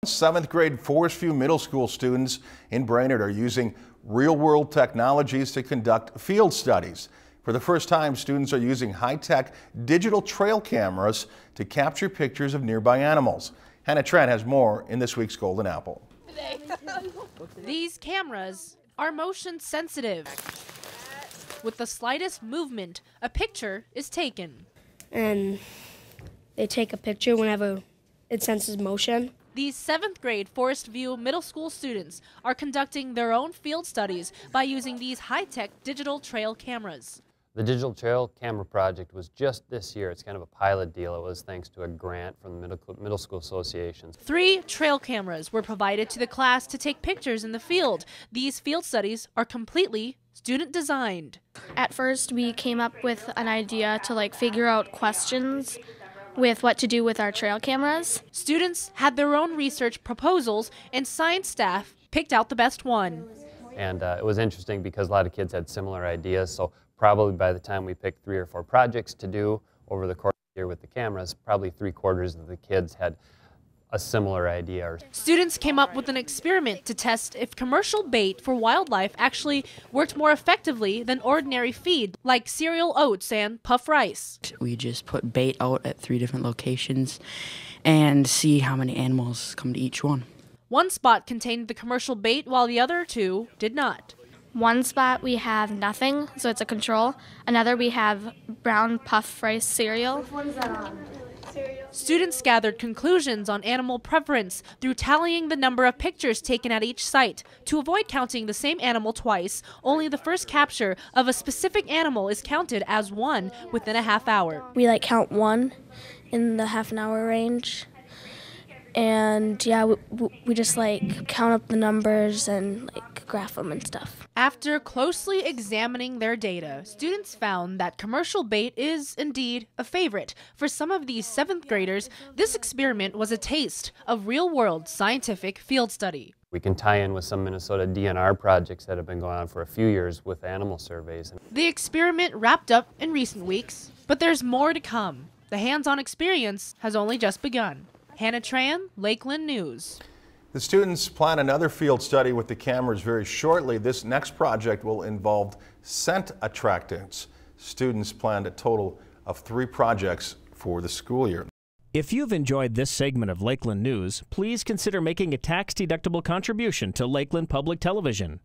Seventh grade Forest View Middle School students in Brainerd are using real-world technologies to conduct field studies. For the first time, students are using high-tech digital trail cameras to capture pictures of nearby animals. Hannah Trent has more in this week's Golden Apple. These cameras are motion sensitive. With the slightest movement, a picture is taken. And they take a picture whenever it senses motion. These 7th grade Forest View Middle School students are conducting their own field studies by using these high-tech digital trail cameras. The digital trail camera project was just this year. It's kind of a pilot deal. It was thanks to a grant from the middle school associations. 3 trail cameras were provided to the class to take pictures in the field. These field studies are completely student designed. At first, we came up with an idea to figure out questions with what to do with our trail cameras. Students had their own research proposals, and science staff picked out the best one. And it was interesting because a lot of kids had similar ideas, so probably by the time we picked 3 or 4 projects to do over the course of the year with the cameras, probably 3/4 of the kids had a similar idea. Students came up with an experiment to test if commercial bait for wildlife actually worked more effectively than ordinary feed, like cereal oats and puff rice. We just put bait out at 3 different locations and see how many animals come to each one. One spot contained the commercial bait while the other 2 did not. One spot we have nothing, so it's a control. Another we have brown puff rice cereal. Which one's that on? Students gathered conclusions on animal preference through tallying the number of pictures taken at each site. To avoid counting the same animal twice, only the first capture of a specific animal is counted as one within a half hour. We count 1 in the half an hour range. And yeah, we just count up the numbers and graph them and stuff. After closely examining their data, students found that commercial bait is indeed a favorite. For some of these 7th graders, this experiment was a taste of real-world scientific field study. We can tie in with some Minnesota DNR projects that have been going on for a few years with animal surveys. The experiment wrapped up in recent weeks, but there's more to come. The hands-on experience has only just begun. Hannah Tran, Lakeland News. The students plan another field study with the cameras very shortly. This next project will involve scent attractants. Students planned a total of 3 projects for the school year. If you've enjoyed this segment of Lakeland News, please consider making a tax-deductible contribution to Lakeland Public Television.